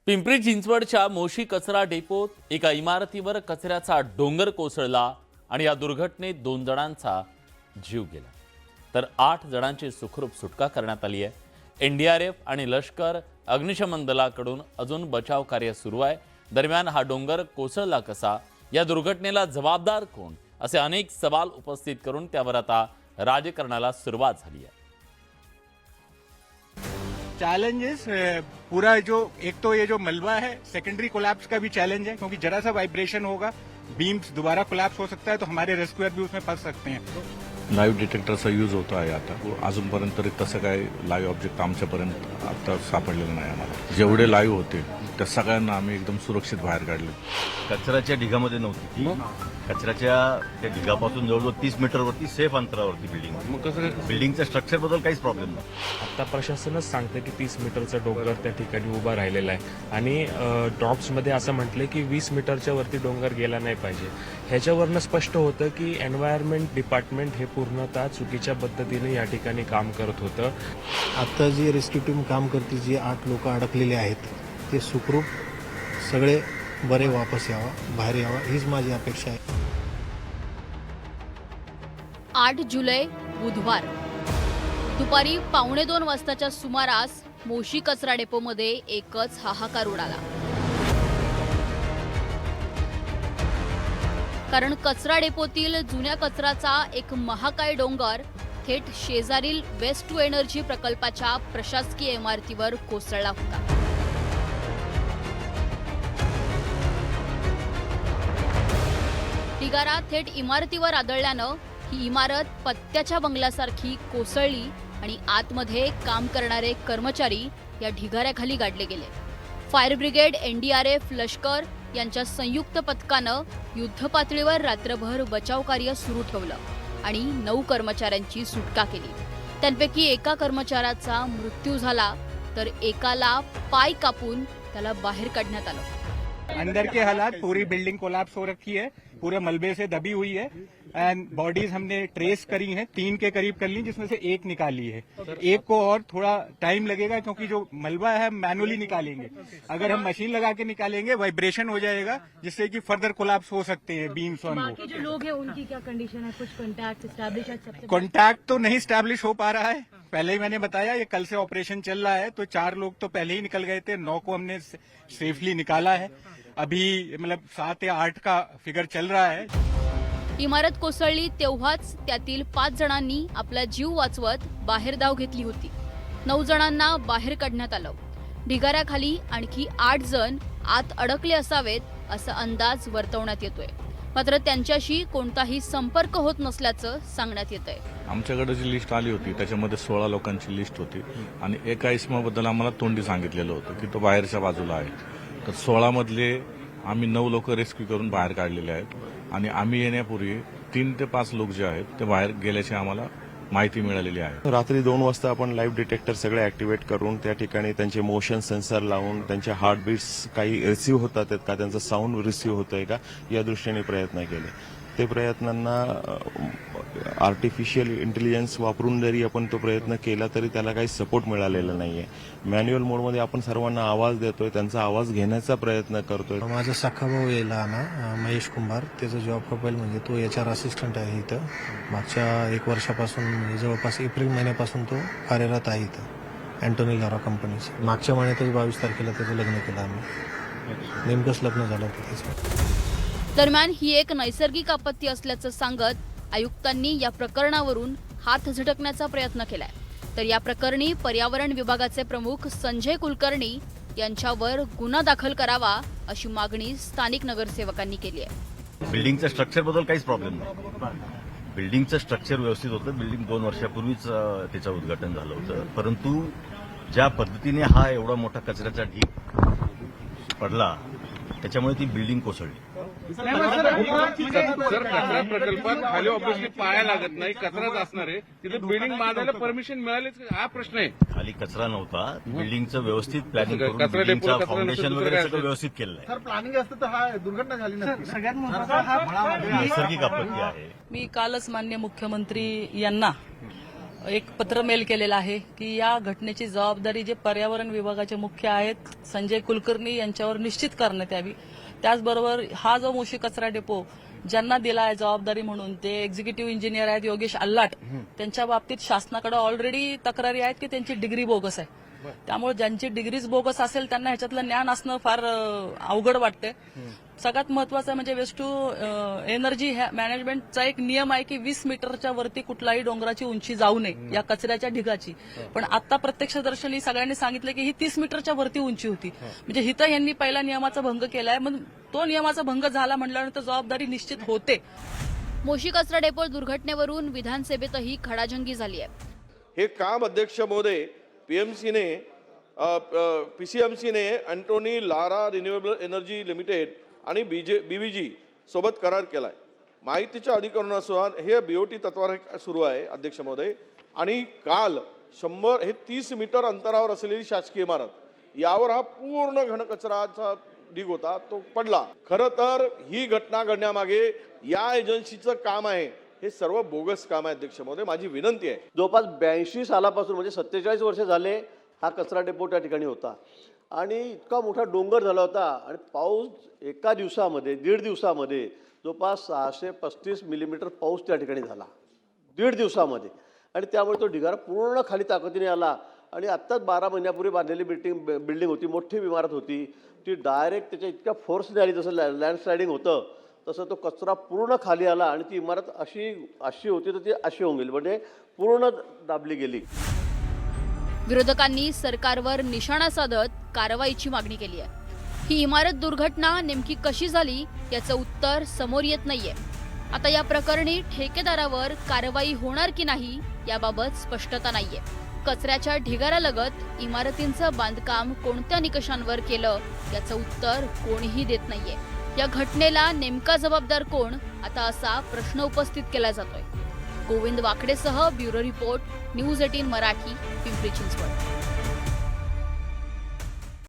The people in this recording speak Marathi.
पिंपरी चिंचवडच्या मोशी कचरा डेपोत एका इमारतीवर कचऱ्याचा डोंगर कोसळला आणि या दुर्घटनेत 2 जणांचा जीव गेला तर 8 जणांची सुखरूप सुटका करण्यात आली आहे। एनडीआरएफ आणि लष्कर अग्निशमन दलाकडून अजून बचाव कार्य सुरू आहे। दरम्यान हा डोंगर कोसळला कसा, या दुर्घटनेला जबाबदार कोण, असे अनेक सवाल उपस्थित करून त्यावर आता राजकारणाला सुरुवात झाली आहे। चैलेंजेस पूरा जो एक तो ये जो मलबा है सेकेंडरी कोलैप्स का भी चैलेंज है, क्योंकि जरा सा वाइब्रेशन होगा बीम्स दोबारा कोलैप्स हो सकता है, तो हमारे रेस्क्यूअर भी उसमें फंस सकते हैं। लाईव्ह डिटेक्टरचा यूज होतो आहे आता। अजूनपर्यंत तरी तसं काय लाईव्ह ऑब्जेक्ट आमच्यापर्यंत आता सापडलेलं नाही आम्हाला। जेवढे लाईव्ह होते त्या सगळ्यांना आम्ही एकदम सुरक्षित बाहेर काढले। कचऱ्याच्या ढिगामध्ये नव्हती ती, कचऱ्याच्या त्या ढिगापासून जवळजवळ 30 मीटरवरती सेफ अंतरावरती बिल्डिंगच्या स्ट्रक्चर बद्दल काहीच प्रॉब्लेम नाही। आता प्रशासनच सांगतं की 30 मीटरचा डोंगर त्या ठिकाणी उभा राहिलेला आहे आणि ड्रॉप्समध्ये असं म्हटलं की 20 मीटरच्या वरती डोंगर गेला नाही पाहिजे। ह्याच्यावरनं स्पष्ट होतं की एन्व्हायरमेंट डिपार्टमेंट हे पूर्णतः चुकीच्या पद्धतीने या ठिकाणी काम करत होतं। आता जी रेस्क्यू टीम काम करते, जी 8 लोक अडकलेले आहेत ते सुखरूप सगळे बरे वापस यावा, बाहेर यावा, हीच माझी अपेक्षा आहे। 8 जुलै बुधवार दुपारी 1:15 वाजताच्या सुमारास मोशी कचरा डेपोमध्ये एकच हाहाकार उडाला। कारण कचरा डेपोतील जुन्या कचऱ्याचा एक महाकाय डोंगर थेट शेजारील वेस्ट टू एनर्जी प्रकल्पाच्या प्रशासकीय इमारतीवर कोसळला होता। ढिगारा थेट इमारतीवर आदळल्यानं ही इमारत पत्त्याच्या बंगल्यासारखी कोसळली आणि आतमध्ये काम करणारे कर्मचारी या ढिगाऱ्याखाली गाडले गेले। फायर ब्रिगेड, एनडीआरएफ, लष्कर यांच्या संयुक्त पथकानं युद्धपातळीवर रात्रभर बचाव कार्य सुरू ठेवलं आणि 9 कर्मचाऱ्यांची सुटका केली। त्यांपैकी एका कर्मचाऱ्याचा मृत्यू झाला तर एकाला पाय कापून त्याला बाहेर काढण्यात आलं। अंदर के हालात, पूरी बिल्डिंग कोलैप्स हो रखी है, पूरे मलबे से दबी हुई है एंड बॉडीज हमने ट्रेस करी हैं, 3 के करीब कर ली, जिसमें से 1 निकाली है। एक को और थोड़ा टाइम लगेगा क्योंकि जो मलबा है मैनुअली निकालेंगे। अगर हम मशीन लगा के निकालेंगे वाइब्रेशन हो जाएगा, जिससे कि फर्दर कोलैप्स हो सकते हैं बीम्स ऑन वो। बाकी जो लोग हैं उनकी क्या कंडीशन है? कुछ कॉन्टैक्ट एस्टैब्लिश है? सबसे कॉन्टैक्ट तो नहीं स्टैब्लिश हो पा रहा है। पहले ही मैंने बताया ये कल से ऑपरेशन चल रहा है, तो 4 लोग तो पहले ही निकल गए थे, 9 को हमने सेफली निकाला है। अभी मतलब 7 या 8 का फिगर चल रहा है। इमारत कोसळली तेव्हाच त्यातील 5 जणांनी आपला जीव वाचवत बाहेर धाव घेतली होती। 9 जणांना बाहेर काढण्यात आलं। ढिगाऱ्याखाली आणखी 8 जण आत अडकले असावेत असा अंदाज वर्तवण्यात येतोय, मात्र त्यांच्याशी कोणताही संपर्क होत नसल्याचं सांगण्यात येतंय। आमच्याकडे जी लिस्ट आली होती त्याच्यामध्ये 16 लोकांची लिस्ट होती आणि एका इसमाबद्दल आम्हाला तोंडी सांगितलेलं होतं की तो बाहेरच्या बाजूला आहे। तर 16 मधले आम्ही 9 लोक रेस्क्यू करून बाहेर काढलेले आहेत आणि आम्ही येण्यापूर्वी 3 ते 5 लोक जे आहेत ते बाहेर गेल्याची आम्हाला माहिती मिळालेली आहे। रात्री 2 वाजता आपण लाईव्ह डिटेक्टर सगळे ऍक्टिव्हेट करून त्या ठिकाणी त्यांचे मोशन सेन्सर लावून त्यांचे हार्टबीट्स काही रिसिव्ह होतात का, त्यांचा साऊंड रिसिव्ह होतोय का, या दृष्टीने प्रयत्न केले। ते प्रयत्नांना आर्टिफिशियल इंटेलिजन्स वापरून जरी आपण तो प्रयत्न केला तरी त्याला काही सपोर्ट मिळालेला नाहीये। मॅन्युअल मोडमध्ये आपण सर्वांना आवाज देतोय, त्यांचा आवाज घेण्याचा प्रयत्न करतोय। माझा सखा भाऊ यायला ना महेश कुंभार, त्याचा जॉब प्रोफाईल म्हणजे तो HR असिस्टंट आहे इथं। मागच्या 1 वर्षापासून जवळपास एप्रिल महिन्यापासून तो कार्यरत आहे इथं अँटोनी लारा कंपनीचं। मागच्या महिन्यातच 22 तारखेला त्याचं लग्न केलं आम्ही, नेमकंच लग्न झालं होतं त्याचं। दरम्यान ही एक नैसर्गिक आपत्ती असल्याचं सांगत आयुक्तांनी या प्रकरणावरून हात झटकण्याचा प्रयत्न केलाय। तर या प्रकरणी पर्यावरण विभागाचे प्रमुख संजय कुलकर्णी यांच्यावर गुन्हा दाखल करावा अशी मागणी स्थानिक नगरसेवकांनी केली आहे। बिल्डिंगच्या स्ट्रक्चर बद्दल काहीच प्रॉब्लेम नाही। बिल्डिंगचं स्ट्रक्चर व्यवस्थित होतं। बिल्डिंग 2 वर्षापूर्वीच त्याचं उद्घाटन झालं होतं, परंतु ज्या पद्धतीने हा एवढा मोठा कचऱ्याचा ढीग पडला त्याच्यामुळे ती बिल्डिंग कोसळली। कचरा प्रकल्पात खाली ऑब्विसली पाया लागत नाही, कचराच असणार आहे, तिथे बिल्डिंग बांधायला परमिशन मिळालीच हा प्रश्न आहे। खाली कचरा नव्हता, बिल्डिंगचं व्यवस्थित प्लॅनिंग करून बिल्डिंगचं फाउंडेशन वगैरे सगळं व्यवस्थित केलेलं आहे। प्लॅनिंग असतं तर हा दुर्घटना झाली नसती। सगळ्यात नैसर्गिक आपत्ती आहे। मी कालच माननीय मुख्यमंत्री यांना एक पत्र मेल केलेलं आहे की या घटनेची जबाबदारी जे पर्यावरण विभागाचे मुख्य आहेत संजय कुलकर्णी यांच्यावर निश्चित करण्यात यावी. त्याचबरोबर हा जो मोशी कचरा डेपो ज्यांना दिला आहे जबाबदारी म्हणून ते एक्झिक्युटिव्ह इंजिनियर आहेत योगेश अल्लाट, त्यांच्या बाबतीत शासनाकडे ऑलरेडी तक्रारी आहेत की त्यांची डिग्री बोगस आहे. त्यामुळे ज्यांची डिग्रीज बोगस असेल त्यांना ह्याच्यातलं ज्ञान असणं फार अवघड वाटते. सगळ्यात महत्वाचं म्हणजे वेस्ट टू एनर्जी मॅनेजमेंटचा एक नियम आहे की 20 मीटरच्या वरती कुठलाही डोंगराची उंची जाऊ नये या कचऱ्याच्या ढिगाची. पण आता प्रत्यक्षदर्शनी सगळ्यांनी सांगितलं की ही 30 मीटरच्या वरती उंची होती. म्हणजे हिथं यांनी पहिला नियमाचा भंग केलाय. मग तो नियमाचा भंग झाला म्हटल्यानंतर जबाबदारी निश्चित होते. मोशी कचरा डेपो दुर्घटनेवरून विधानसभेतही खडाजंगी झाली आहे. हे काम अध्यक्ष महोदय पीएमसीने पीसीएमसीने Antony Lara renewable energy limited आणि बीव्हीजी सोबत करार केलाय. माहितीच्या अधिकरणानुसार हे बीओटी तत्वावर सुरू आहे अध्यक्ष महोदय. आणि काल 30 मीटर अंतरावर असलेली शासकीय इमारत यावर हा पूर्ण घनकचराचा ढीग होता तो पडला. खरं तर ही घटना घडण्यामागे या एजन्सीचं काम आहे. हे सर्व बोगस काम आहे अध्यक्ष महोदय. माझी विनंती आहे. जवळपास 82 सालापासून म्हणजे 47 वर्ष झाले हा कचरा डेपो त्या ठिकाणी होता आणि इतका मोठा डोंगर झाला होता आणि पाऊस एका दिवसामध्ये 1.5 दिवसामध्ये जवळपास 635 मिलीमीटर पाऊस त्या ठिकाणी झाला 1.5 दिवसामध्ये. आणि त्यामुळे तो ढिगारा पूर्ण खाली ताकदीने आला आणि आत्ताच 12 महिन्यापूर्वी बांधलेली बिल्डिंग होती, मोठी इमारत होती, ती डायरेक्ट त्याच्या इतक्या फोर्सने आली. जसं लँडस्लायडिंग होतं तसं तो कचरा पूर्ण खाली आला आणि ती इमारत अशी होती तर ती अशी होऊन गेली, म्हणजे पूर्ण दाबली गेली. विरोधकांनी सरकारवर निशाणा साधत कारवाईची मागणी केली आहे. ही इमारत दुर्घटना नेमकी कशी झाली याचं उत्तर समोर येत नाहीये. आता या प्रकरणी ठेकेदारावर कारवाई होणार की नाही याबाबत स्पष्टता नाहीये. कचऱ्याच्या ढिगाऱ्यालगत इमारतींचं बांधकाम कोणत्या निकषांवर केलं याचं उत्तर कोणीही देत नाहीये. या घटनेला नेमका जबाबदार कोण, आता असा प्रश्न उपस्थित केला जातोय. गोविंद वाकडेसह bureau report, news 18 Marathi, Pimpri Chinchwad.